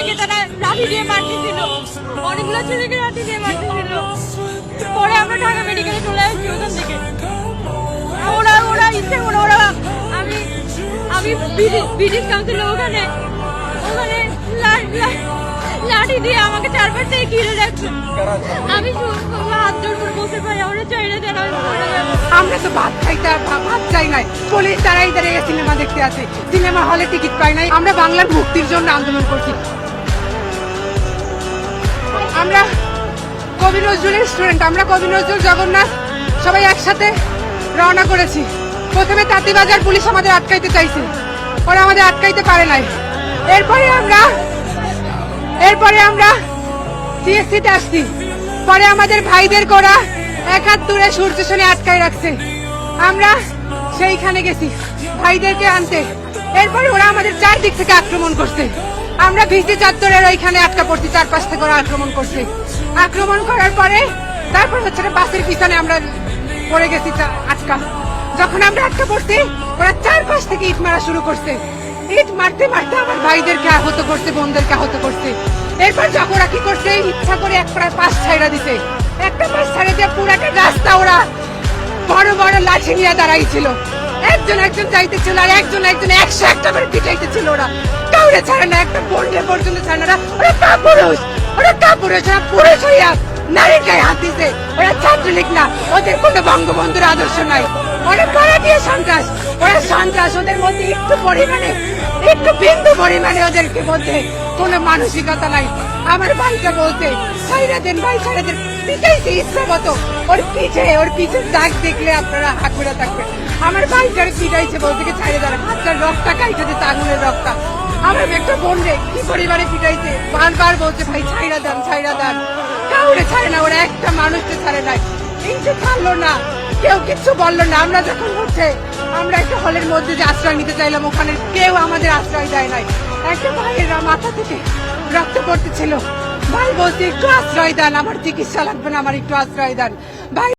ছেলেকে তারা লাঠি দিয়ে মারতেছিল, অনেকগুলো ছেলেকে লাঠি দিয়ে মারতেছিল। পরে আমরা ঢাকা মেডিকেলে চলে আসছি ওখান থেকে। ওরা ইচ্ছে করে আমি ব্রিটিশ কাউন্সিলে ওখানে লাঠি দিয়ে আমাকে চারপাশ থেকে ঘিরে রাখছে। আমি হাত জোর করে বসে পাই, আমরা চাইলে দেন। আমরা তো ভাত চাই নাই, পুলিশ তারাই দাঁড়িয়ে সিনেমা দেখতে আসে, সিনেমা হলে টিকিট পাই নাই। আমরা বাংলার মুক্তির জন্য আন্দোলন করছি। আমরা কবি নজরুলের স্টুডেন্ট, আমরা কবি নজরুল জগন্নাথ সবাই একসাথে রওনা করেছি। প্রথমে তাঁতিবাজার পুলিশ আমাদের আটকাইতে চাইছে, ওরা আমাদের আটকাইতে পারে নাই। এরপরে আমরা সিএসসিতে আসছি। পরে আমাদের ভাইদের করা ৭১ সূর্যসেনে আটকায় রাখছে। আমরা সেইখানে গেছি ভাইদেরকে আনতে। এরপরে ওরা আমাদের চারদিক থেকে আক্রমণ করছে। আমরা ভিসি চত্বরের ওইখানে আটকা পড়ছি, চারপাশ থেকে ওরা আক্রমণ করছে। আক্রমণ করার পরে তারপর হচ্ছে বাসের পিছনে আমরা পড়ে গেছি আটকা। যখন আমরা আটকা পড়ছি, ওরা চারপাশ থেকে ইট মারা শুরু করছে। ইট মারতে মারতে আমার ভাইদেরকে আহত করছে, বোনদেরকে আহত করছে। এরপর যখন ওরা কি করছে, ইচ্ছা করে একটা পাশ ছাইড়া দিছে। একটা পাশ ছাড়ে দিয়ে পুরো একটা রাস্তা ওরা বড় বড় লাঠি নিয়ে দাঁড়াইছিল। একজন যাইতেছিল আর একজন ১০১টা করে পিটাইতেছিল। ওরা কাউরে ছাড়ে না, একটা বোনকে পর্যন্ত ছাড়ে না। ওরা কাপুরুষ, ওরা পুরুষ হইয়া নারীর গায়ে হাত দিছে। ওরা ছাত্রলীগ না, ওদের কোনো বঙ্গবন্ধুর আদর্শ নাই। ওরা কারা দিয়ে সন্ত্রাস, ওরা সন্ত্রাস। ওদের মধ্যে একটু বিন্দু পরিমাণে ওদেরকে মধ্যে কোনো মানসিকতা নাই। আমার ভাইটা বলতে ছাইরা দেন ভাই, ছাইরা দেন। পিটাইছে ইচ্ছা মতো। ওর পিঠের দাগ দেখলে আপনারা হাঁকুড়ে থাকবেন। আমার ভাইটার পিটাইছে, বলতে ছাইরে দেন, হাতটার রক্তটা কাইটে দিতে, আঙুলের রক্তটা। আমার একটা বোন রে কি পরিমাণে পিটাইছে, বারবার বলছে ভাই ছাইরা দেন। কাউরে ছাড়ে না, ওরা একটা মানুষকে ছাড়ে নাই। কিন্তু ছাড়লো না, কেউ কিচ্ছু বললো না। আমরা যখন হচ্ছে আমরা একটা হলের মধ্যে যে আশ্রয় নিতে চাইলাম, ওখানে কেউ আমাদের আশ্রয় দেয় নাই। একটা ভাইয়ের মাথা থেকে রক্ত পড়তেছিল। ভাই বলছে একটু আশ্রয় দেন, আমার চিকিৎসা লাগবে না, আমার একটু আশ্রয় দেন ভাই।